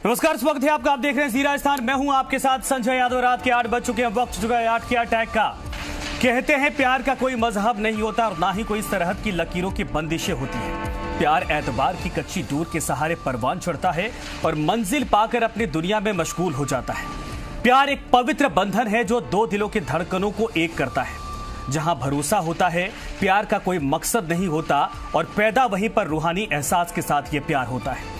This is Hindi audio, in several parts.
नमस्कार, इस वक्त है आपका, आप देख रहे हैं जी राजस्थान। मैं हूं आपके साथ संजय यादव। रात के 8 बज चुके हैं, वक्त चुका है 8 के अटैक का। कहते हैं प्यार का कोई मजहब नहीं होता और ना ही कोई सरहद की लकीरों की बंदिशें होती हैं। प्यार एतबार की कच्ची डोर के सहारे परवान चढ़ता है और मंजिल पाकर अपनी दुनिया में मशगूल हो जाता है। प्यार एक पवित्र बंधन है जो दो दिलों की धड़कनों को एक करता है। जहां भरोसा होता है, प्यार का कोई मकसद नहीं होता और पैदा वहीं पर रूहानी एहसास के साथ ये प्यार होता है।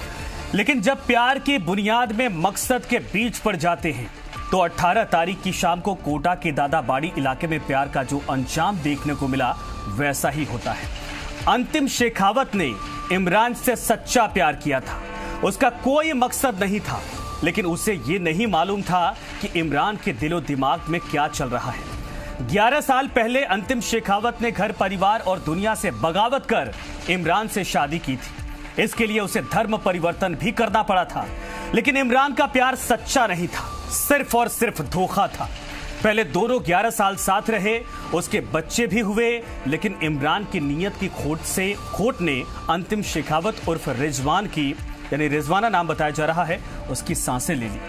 लेकिन जब प्यार की बुनियाद में मकसद के बीच पड़ जाते हैं तो 18 तारीख की शाम को कोटा के दादाबाड़ी इलाके में प्यार का जो अंजाम देखने को मिला वैसा ही होता है। अंतिम शेखावत ने इमरान से सच्चा प्यार किया था। उसका कोई मकसद नहीं था, लेकिन उसे ये नहीं मालूम था कि इमरान के दिलो दिमाग में क्या चल रहा है। 11 साल पहले अंतिम शेखावत ने घर परिवार और दुनिया से बगावत कर इमरान से शादी की थी। इसके लिए उसे धर्म परिवर्तन भी करना पड़ा था, लेकिन इमरान का प्यार सच्चा नहीं था, सिर्फ और सिर्फ धोखा था। पहले दोनों 11 साल साथ रहे, उसके बच्चे भी हुए, लेकिन इमरान की नीयत की खोट ने अंतिम शेखावत उर्फ रिजवान की, यानी रिजवाना नाम बताया जा रहा है, उसकी सांसें ले ली।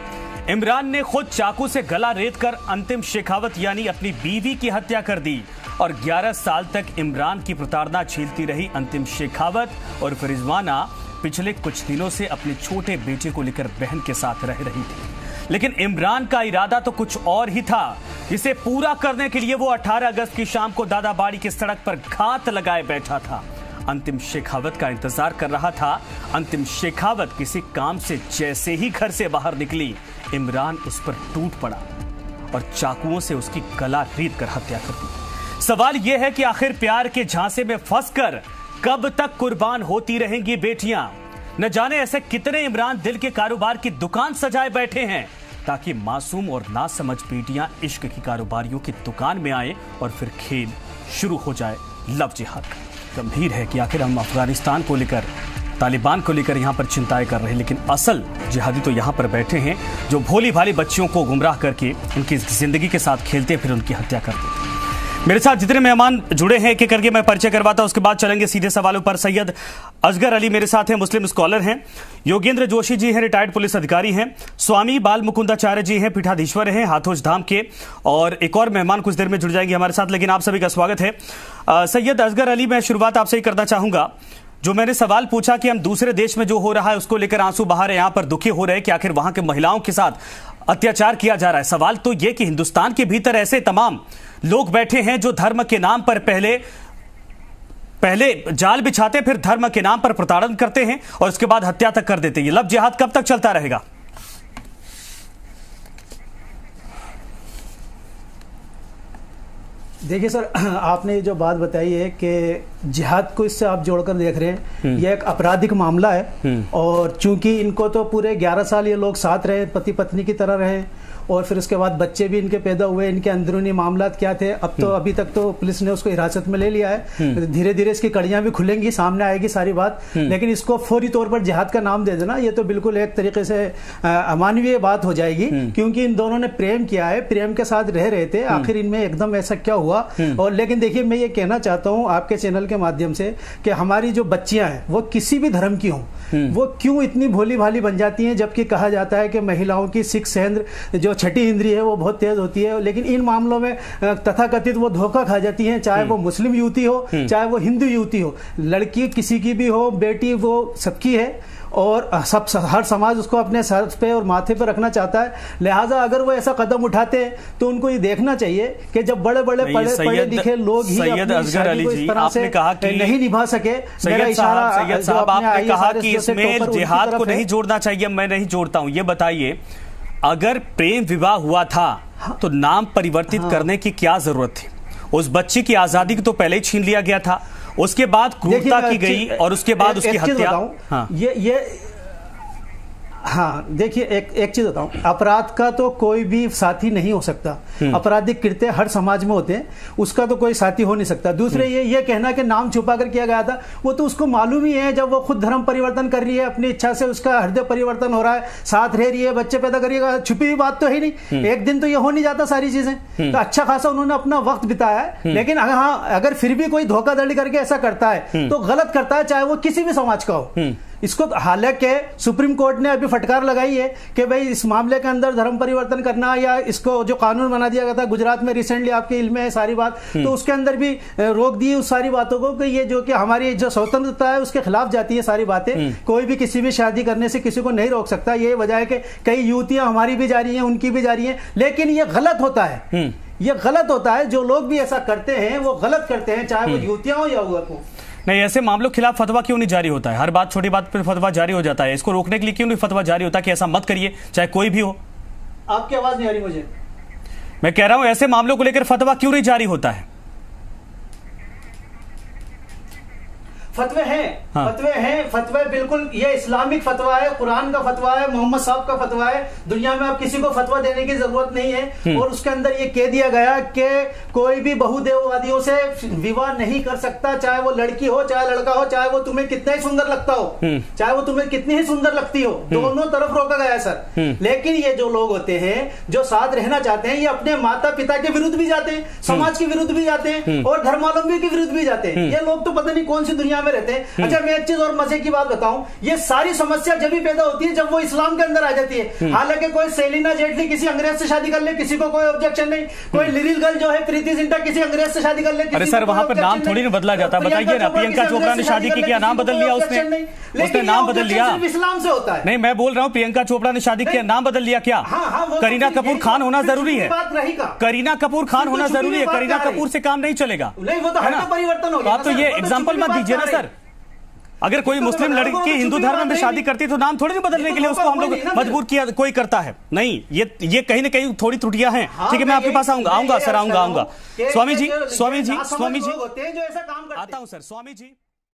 इमरान ने खुद चाकू से गला रेत कर अंतिम शेखावत यानी अपनी बीवी की हत्या कर दी और 11 साल तक इमरान की प्रताड़ना झेलती रही अंतिम शेखावत और रिजवाना पिछले कुछ दिनों से अपने छोटे बेटे को लेकर बहन के साथ रह रही थी। लेकिन इमरान का इरादा तो कुछ और ही था। इसे पूरा करने के लिए वो 18 अगस्त की शाम को दादाबाड़ी की सड़क पर घात लगाए बैठा था। अंतिम शेखावत का इंतजार कर रहा था। अंतिम शेखावत किसी काम से जैसे ही घर से बाहर निकली, इमरान उस पर टूट पड़ा और चाकुओं से उसकी गला रेत कर हत्या कर दी। सवाल यह है कि आखिर प्यार के झांसे में फंसकर कब तक कुर्बान होती रहेंगी बेटियां? न जाने ऐसे कितने इमरान दिल के कारोबार की दुकान सजाए बैठे हैं ताकि मासूम और नासमझ बेटियां इश्क की कारोबारियों की दुकान में आए और फिर खेल शुरू हो जाए लव जिहाद का। गंभीर है कि आखिर हम अफगानिस्तान को लेकर, तालिबान को लेकर यहाँ पर चिंताएं कर रहे हैं, लेकिन असल जिहादी तो यहाँ पर बैठे हैं जो भोली भाली बच्चियों को गुमराह करके उनकी जिंदगी के साथ खेलते फिर उनकी हत्या करते हैं। मेरे साथ जितने मेहमान जुड़े हैं एक एक करके मैं परिचय करवाता हूं, उसके बाद चलेंगे सीधे सवालों पर। सैयद असगर अली मेरे साथ हैं, मुस्लिम स्कॉलर हैं। योगेंद्र जोशी जी हैं, रिटायर्ड पुलिस अधिकारी हैं। स्वामी बाल मुकुंदाचार्य जी हैं, पीठाधीश्वर हैं हाथोज धाम के। और एक और मेहमान कुछ देर में जुड़ जाएंगे हमारे साथ, लेकिन आप सभी का स्वागत है। सैयद असगर अली, मैं शुरुआत आपसे ही करना चाहूंगा। जो मैंने सवाल पूछा कि हम दूसरे देश में जो हो रहा है उसको लेकर आंसू बहा रहे हैं, यहाँ पर दुखी हो रहे हैं कि आखिर वहां के महिलाओं के साथ अत्याचार किया जा रहा है। सवाल तो यह कि हिंदुस्तान के भीतर ऐसे तमाम लोग बैठे हैं जो धर्म के नाम पर पहले जाल बिछाते, फिर धर्म के नाम पर प्रताड़न करते हैं और उसके बाद हत्या तक कर देते हैं। लव जिहाद कब तक चलता रहेगा? देखिए सर, आपने जो बात बताई है कि जिहाद को इससे आप जोड़कर देख रहे हैं, यह एक आपराधिक मामला है। और चूंकि इनको तो पूरे 11 साल ये लोग साथ रहे, पति पत्नी की तरह रहे, और फिर उसके बाद बच्चे भी इनके पैदा हुए। इनके अंदरूनी मामलात क्या थे, अब तो अभी तक तो पुलिस ने उसको हिरासत में ले लिया है। धीरे धीरे इसकी कड़ियां भी खुलेंगी, सामने आएगी सारी बात। लेकिन इसको फौरी तौर पर जिहाद का नाम दे देना, ये तो बिल्कुल एक तरीके से अमानवीय बात हो जाएगी, क्योंकि इन दोनों ने प्रेम किया है, प्रेम के साथ रह रहे थे, आखिर इनमें एकदम ऐसा क्या हुआ? और लेकिन देखिए, मैं ये कहना चाहता हूँ आपके चैनल के माध्यम से कि हमारी जो बच्चियां हैं वो किसी भी धर्म की हों, वो क्यों इतनी भोली भाली बन जाती हैं, जबकि कहा जाता है कि महिलाओं की सिक्स सेंद्र जो छठी इंद्री है वो बहुत तेज होती है। लेकिन इन मामलों में तथाकथित वो धोखा खा जाती हैं, चाहे वो मुस्लिम युवती हो, चाहे वो हिंदू युवती हो। लड़की किसी की भी हो, बेटी वो सबकी है और हर समाज उसको अपने सर पे और माथे पे रखना चाहता है। लिहाजा अगर वो ऐसा कदम उठाते हैं तो उनको ये देखना चाहिए कि जब बड़े बड़े पढ़े लिखे लोग ही अपनी शादी को इस तरह से नहीं निभा सके। सैयद साहब, आपने कहा कि इसमें जिहाद को नहीं जोड़ना चाहिए, मैं नहीं जोड़ता हूं। ये बताइए, अगर प्रेम विवाह हुआ था तो नाम परिवर्तित करने की क्या जरूरत थी? उस बच्ची की आजादी को तो पहले ही छीन लिया गया था, उसके बाद क्रूरता की गई और उसके बाद उसकी हत्या। हाँ, हाँ, देखिए एक चीज बताऊं, अपराध का तो कोई भी साथी नहीं हो सकता। आपराधिक कृत्य हर समाज में होते हैं, उसका तो कोई साथी हो नहीं सकता। दूसरे ये कहना कि नाम छुपा कर किया गया था, वो तो उसको मालूम ही है। जब वो खुद धर्म परिवर्तन कर रही है, अपनी इच्छा से उसका हृदय परिवर्तन हो रहा है, साथ रह रही है, बच्चे पैदा करिएगा, छुपी हुई बात तो है नहीं। एक दिन तो ये हो नहीं जाता सारी चीजें। तो अच्छा खासा उन्होंने अपना वक्त बिताया है। लेकिन हाँ, अगर फिर भी कोई धोखाधड़ी करके ऐसा करता है तो गलत करता है, चाहे वो किसी भी समाज का हो। इसको हालांकि सुप्रीम कोर्ट ने अभी फटकार लगाई है कि भाई इस मामले के अंदर धर्म परिवर्तन करना या इसको जो कानून बना दिया गया था गुजरात में रिसेंटली, आपके इल्म है सारी बात, तो उसके अंदर भी रोक दी उस सारी बातों को कि ये जो कि हमारी जो स्वतंत्रता है उसके खिलाफ जाती है सारी बातें। कोई भी किसी भी शादी करने से किसी को नहीं रोक सकता। ये वजह है कि कई युवतियां हमारी भी जा रही हैं, उनकी भी जा रही हैं, लेकिन ये गलत होता है। ये गलत होता है। जो लोग भी ऐसा करते हैं वो गलत करते हैं, चाहे वो युवतियां हो या युवक हो। नहीं, ऐसे मामलों के खिलाफ फतवा क्यों नहीं जारी होता है? हर बात, छोटी बात पर फतवा जारी हो जाता है। इसको रोकने के लिए क्यों नहीं फतवा जारी होता कि ऐसा मत करिए, चाहे कोई भी हो? आपकी आवाज नहीं आ रही मुझे। मैं कह रहा हूं ऐसे मामलों को लेकर फतवा क्यों नहीं जारी होता है? फतवे हैं, हाँ। फतवे हैं, फतवे बिल्कुल, ये इस्लामिक फतवा है, कुरान का फतवा है, मोहम्मद साहब का फतवा है। दुनिया में अब किसी को फतवा देने की जरूरत नहीं है। और उसके अंदर ये कह दिया गया कि कोई भी बहुदेववादियों से विवाह नहीं कर सकता, चाहे वो लड़की हो चाहे लड़का हो, चाहे वो तुम्हें कितना ही सुंदर लगता हो, चाहे वो तुम्हें कितनी ही सुंदर लगती हो, दोनों तरफ रोका गया है सर। लेकिन ये जो लोग होते हैं जो साथ रहना चाहते हैं, ये अपने माता पिता के विरुद्ध भी जाते हैं, समाज के विरुद्ध भी जाते हैं और धर्मावलंबी के विरुद्ध भी जाते हैं। ये लोग तो पता नहीं कौन सी दुनिया में रहते हैं। अच्छा, मैं एक चीज और मजे की बात बताऊं, ये सारी समस्या जब भी पैदा होती है जब वो इस्लाम के अंदर आ जाती है। हालांकि कोई सेलिना जेटली किसी अंग्रेज से शादी कर ले, किसी को कोई ऑब्जेक्शन नहीं। कोई लिटिल गर्ल जो है प्रीति जिंटा किसी अंग्रेज से शादी कर ले, अरे सर वहां पर नाम थोड़ी ना बदला जाता। बताइए ना, प्रियंका चोपड़ा ने शादी की, क्या नाम बदल लिया उसने? उसने नाम बदल लिया। इस्लाम से होता है। नहीं, मैं बोल रहा हूँ प्रियंका चोपड़ा ने शादी किया, नाम बदल लिया क्या? करीना कपूर खान होना जरूरी है। करीना कपूर खान होना जरूरी है। करीना कपूर से काम नहीं चलेगा। नहीं, वो तो परिवर्तन हो गया। आप तो ये एग्जाम्पल मत दीजिए ना सर। अगर कोई मुस्लिम लड़की हिंदू धर्म में शादी करती तो नाम थोड़ी ना बदलने के लिए उसको हम लोग मजबूर किया कोई करता है। नहीं, ये कहीं ना कहीं थोड़ी त्रुटियां हैं। ठीक है, मैं आपके पास आऊंगा सर, आऊंगा। स्वामी जी आता हूं सर। स्वामी जी।